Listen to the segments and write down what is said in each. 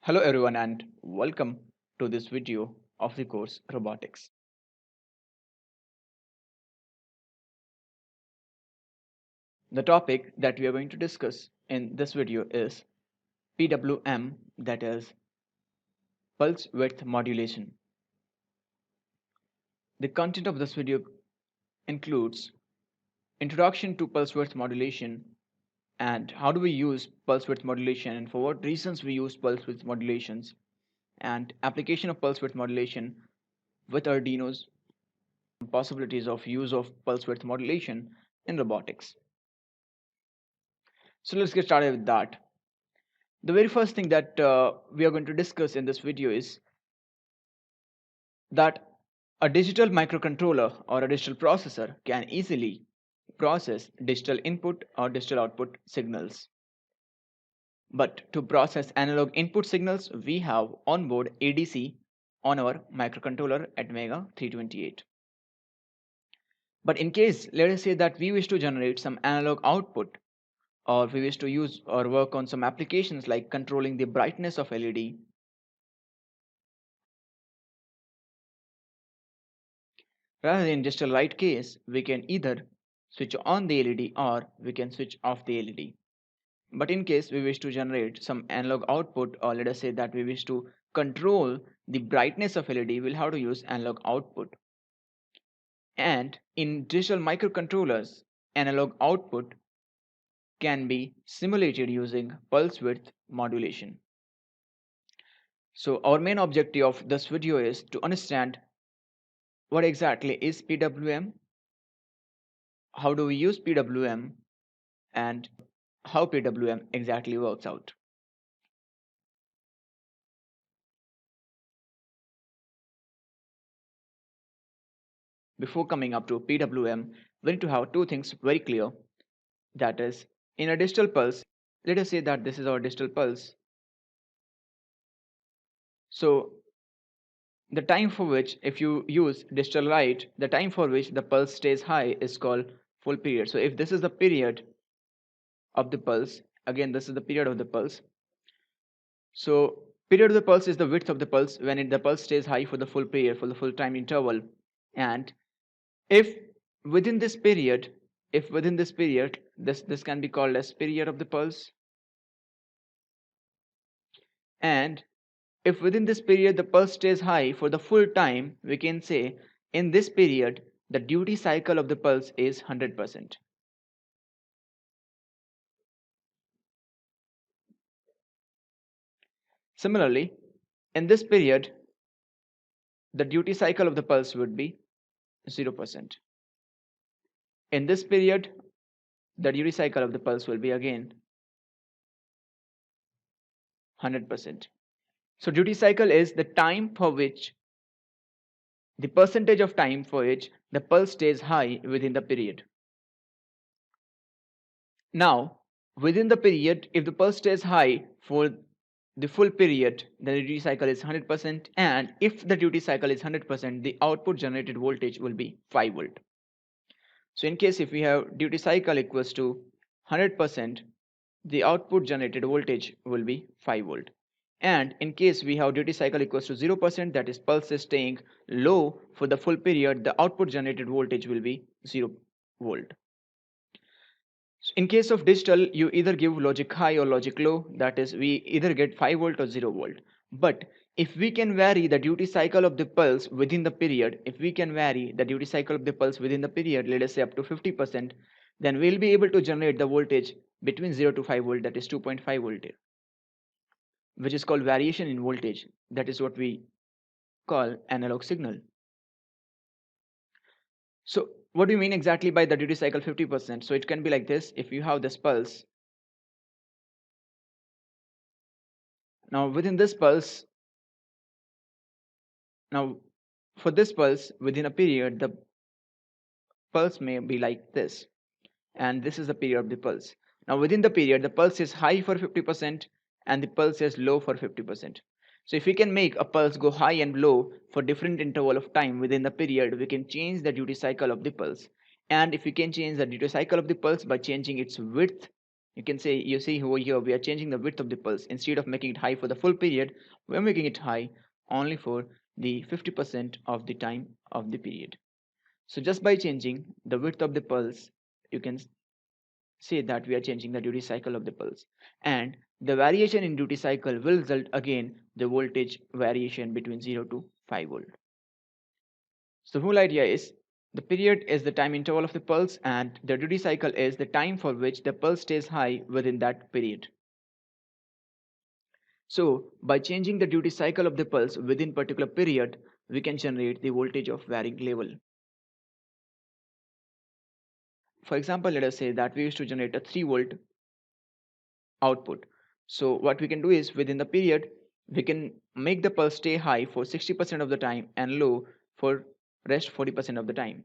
Hello everyone and welcome to this video of the course Robotics. The topic that we are going to discuss in this video is PWM, that is Pulse Width Modulation. The content of this video includes introduction to pulse width modulation and how do we use pulse width modulation and for what reasons we use pulse width modulations and application of pulse width modulation with Arduinos, possibilities of use of pulse width modulation in robotics. So let's get started with that. The very first thing that we are going to discuss in this video is that a digital microcontroller or a digital processor can easily process digital input or digital output signals. But to process analog input signals, we have onboard ADC on our microcontroller at Mega 328. But in case, let us say that we wish to generate some analog output, or we wish to use or work on some applications like controlling the brightness of LED. Rather in digital light case, we can either switch on the LED or we can switch off the LED. But in case we wish to generate some analog output, or let us say that we wish to control the brightness of LED, we'll have to use analog output. And in digital microcontrollers, analog output can be simulated using pulse width modulation. So our main objective of this video is to understand what exactly is PWM, how do we use PWM, and how PWM exactly works out. Before coming up to PWM, we need to have two things very clear. That is, in a digital pulse, let us say that this is our digital pulse. So the time for which, if you use digital light, the time for which the pulse stays high is called full period. So if this is the period of the pulse, again this is the period of the pulse. So period of the pulse is the width of the pulse when the pulse stays high for the full period, for the full time interval. And if within this period, this can be called as period of the pulse. And if within this period the pulse stays high for the full time, we can say in this period the duty cycle of the pulse is 100%. Similarly, in this period the duty cycle of the pulse would be 0%. In this period the duty cycle of the pulse will be again 100%. So duty cycle is the time for which, the percentage of time for which the pulse stays high within the period. Now, within the period, if the pulse stays high for the full period, then the duty cycle is 100%, and if the duty cycle is 100%, the output generated voltage will be 5 volt. So in case if we have duty cycle equals to 100%, the output generated voltage will be 5 volt. And in case we have duty cycle equals to 0%, that is pulse is staying low for the full period, the output generated voltage will be 0 volt. So in case of digital, you either give logic high or logic low, that is we either get 5 volt or 0 volt. But if we can vary the duty cycle of the pulse within the period, let us say up to 50%, then we'll be able to generate the voltage between 0 to 5 volt, that is 2.5 volt, which is called variation in voltage. That is what we call analog signal. So what do you mean exactly by the duty cycle 50%? So it can be like this. If you have this pulse, now within this pulse, now for this pulse within a period, the pulse may be like this, and this is the period of the pulse. Now within the period, the pulse is high for 50% and the pulse is low for 50%. So if we can make a pulse go high and low for different interval of time within the period, we can change the duty cycle of the pulse. And if we can change the duty cycle of the pulse by changing its width You see over here, we are changing the width of the pulse. Instead of making it high for the full period, we are making it high only for the 50% of the time of the period. So just by changing the width of the pulse, you can say that we are changing the duty cycle of the pulse. And the variation in duty cycle will result again the voltage variation between 0 to 5 volt. So the whole idea is the period is the time interval of the pulse and the duty cycle is the time for which the pulse stays high within that period. So by changing the duty cycle of the pulse within particular period, we can generate the voltage of varying level. For example, let us say that we used to generate a 3 volt output. So what we can do is within the period, we can make the pulse stay high for 60% of the time and low for rest 40% of the time.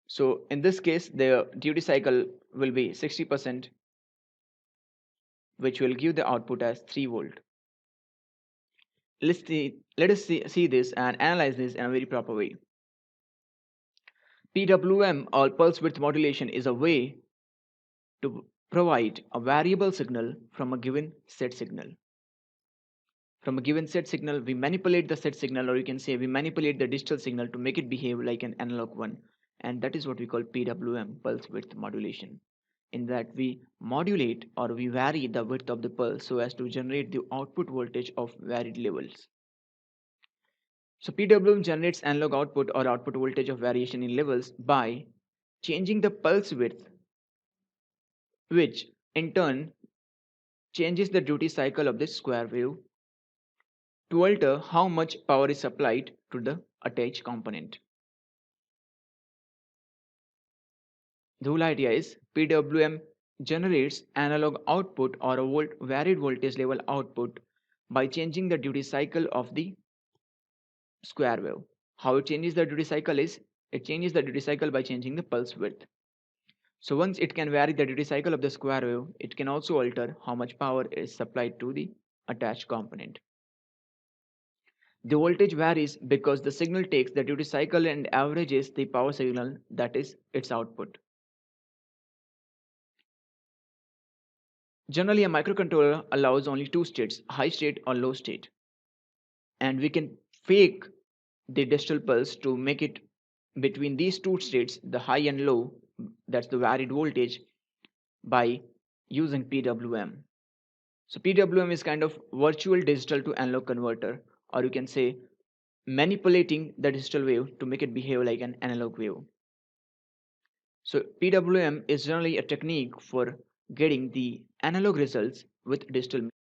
So in this case, the duty cycle will be 60%, which will give the output as 3 volt. Let us see this and analyze this in a very proper way. PWM or pulse width modulation is a way to provide a variable signal from a given set signal. From a given set signal, we manipulate the set signal, or you can say we manipulate the digital signal to make it behave like an analog one. And that is what we call PWM, pulse width modulation. In that we modulate or we vary the width of the pulse so as to generate the output voltage of varied levels. So PWM generates analog output or output voltage of variation in levels by changing the pulse width, which in turn changes the duty cycle of the square wave to alter how much power is supplied to the attached component. The whole idea is PWM generates analog output or a varied voltage level output by changing the duty cycle of the square wave. How it changes the duty cycle is it changes the duty cycle by changing the pulse width. So once it can vary the duty cycle of the square wave, it can also alter how much power is supplied to the attached component. The voltage varies because the signal takes the duty cycle and averages the power signal, that is its output. Generally, a microcontroller allows only two states, high state or low state. And we can fake the digital pulse to make it between these two states, the high and low, that's the varied voltage, by using PWM. So PWM is kind of virtual digital to analog converter, or you can say manipulating the digital wave to make it behave like an analog wave. So PWM is generally a technique for getting the analog results with digital means.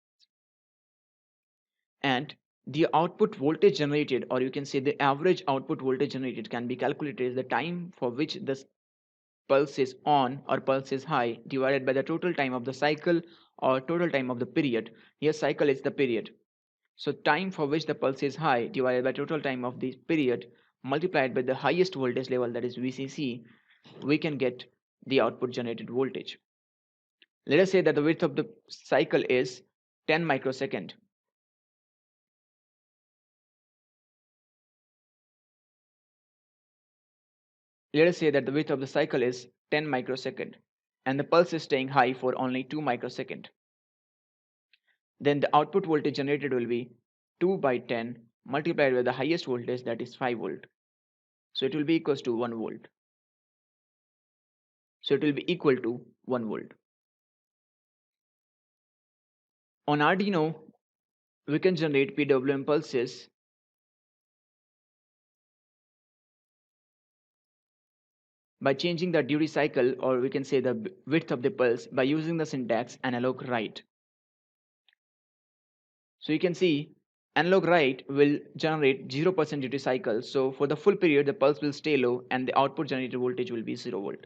And the output voltage generated, or you can say the average output voltage generated, can be calculated as the time for which the pulse is on or pulse is high divided by the total time of the cycle or total time of the period. Here cycle is the period. So time for which the pulse is high divided by total time of the period multiplied by the highest voltage level, that is VCC, we can get the output generated voltage. Let us say that the width of the cycle is 10 microsecond. Let us say that the width of the cycle is 10 microsecond and the pulse is staying high for only 2 microsecond. Then the output voltage generated will be 2 by 10 multiplied by the highest voltage, that is 5 volt. So it will be equals to 1 volt. So it will be equal to 1 volt. On Arduino, we can generate PWM pulses by changing the duty cycle, or we can say the width of the pulse, by using the syntax analog write. So you can see analog write will generate 0% duty cycle. So for the full period, the pulse will stay low and the output generated voltage will be 0 volt.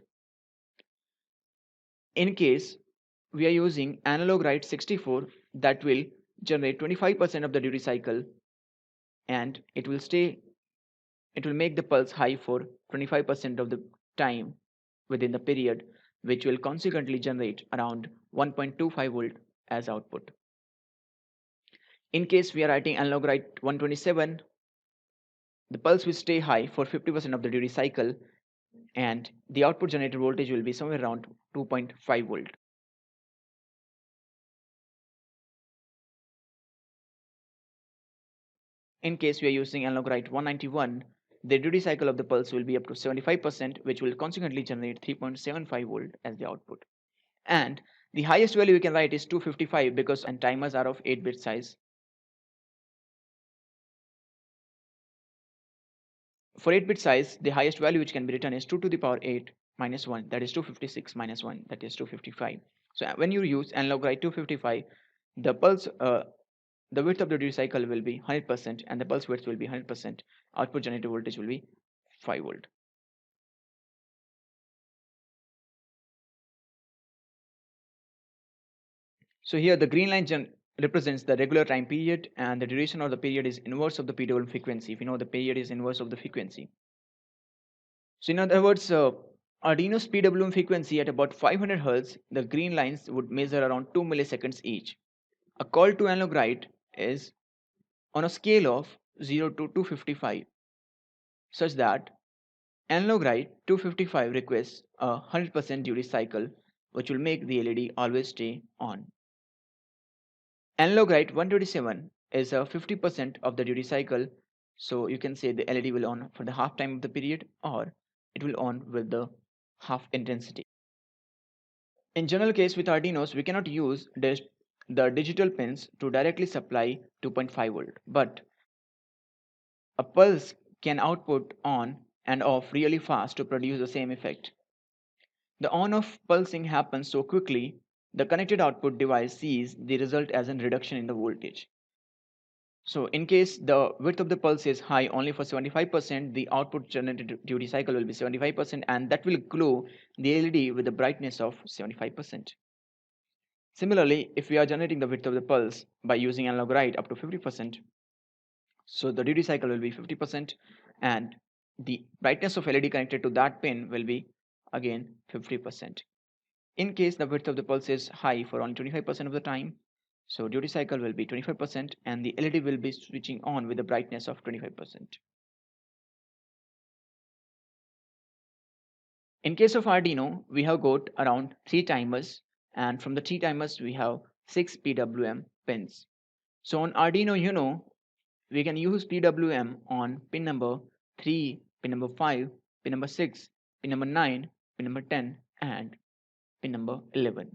In case we are using analog write 64, that will generate 25% of the duty cycle and it will make the pulse high for 25% of the time within the period, which will consequently generate around 1.25 volt as output. In case we are writing analog write 127, the pulse will stay high for 50% of the duty cycle and the output generated voltage will be somewhere around 2.5 volt. In case we are using analog write 191, the duty cycle of the pulse will be up to 75%, which will consequently generate 3.75 volt as the output. And the highest value we can write is 255 because and timers are of 8-bit size. For 8-bit size, the highest value which can be written is 2 to the power 8 minus 1, that is 256 minus 1, that is 255. So when you use analog write 255, the pulse the width of the duty cycle will be 100% and the pulse width will be 100%. Output generated voltage will be 5 volt. So here the green line represents the regular time period, and the duration of the period is inverse of the PWM frequency. If you know, the period is inverse of the frequency. So in other words, Arduino's PWM frequency at about 500 Hz, the green lines would measure around 2 milliseconds each. A call to analog write is on a scale of 0 to 255, such that analog write 255 requests a 100% duty cycle, which will make the LED always stay on. Analog write 127 is a 50% of the duty cycle, so you can say the LED will on for the half time of the period, or it will on with the half intensity. In general case with Arduinos, we cannot use the digital pins to directly supply 2.5 volt, but a pulse can output on and off really fast to produce the same effect. The on-off pulsing happens so quickly, the connected output device sees the result as a reduction in the voltage. So in case the width of the pulse is high only for 75%, the output generated duty cycle will be 75%, and that will glow the LED with the brightness of 75%. Similarly, if we are generating the width of the pulse by using analog write up to 50%, so the duty cycle will be 50%, and the brightness of LED connected to that pin will be again 50%. In case the width of the pulse is high for only 25% of the time, so duty cycle will be 25% and the LED will be switching on with the brightness of 25%. In case of Arduino, we have got around 3 timers, and from the 3 timers we have 6 PWM pins. So on Arduino Uno, we can use PWM on pin number 3, pin number 5, pin number 6, pin number 9, pin number 10 and pin number 11.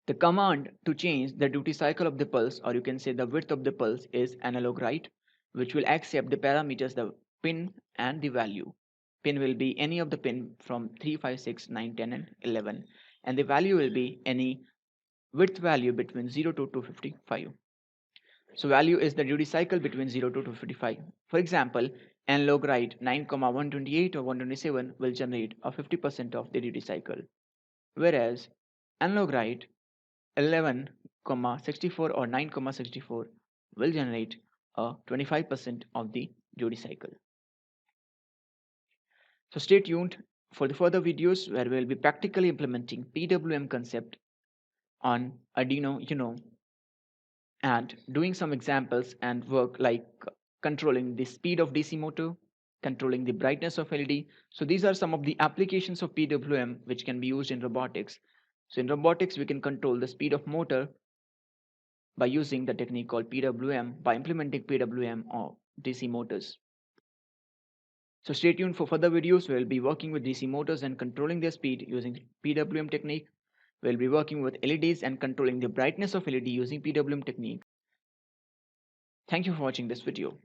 The command to change the duty cycle of the pulse, or you can say the width of the pulse, is analog write, which will accept the parameters the pin and the value. Pin will be any of the pin from 3, 5, 6, 9, 10 and 11, and the value will be any width value between 0 to 255. So value is the duty cycle between 0 to 255. For example, analog write 9,128 or 127 will generate a 50% of the duty cycle, whereas analog write 11,64 or 9,64 will generate a 25% of the duty cycle. So stay tuned for the further videos where we will be practically implementing PWM concept on Arduino Uno and doing some examples and work like controlling the speed of DC motor, controlling the brightness of LED. So these are some of the applications of PWM which can be used in robotics. So in robotics, we can control the speed of motor by using the technique called PWM, by implementing PWM or DC motors. So stay tuned for further videos. We'll be working with DC motors and controlling their speed using PWM technique. We'll be working with LEDs and controlling the brightness of LED using PWM technique. Thank you for watching this video.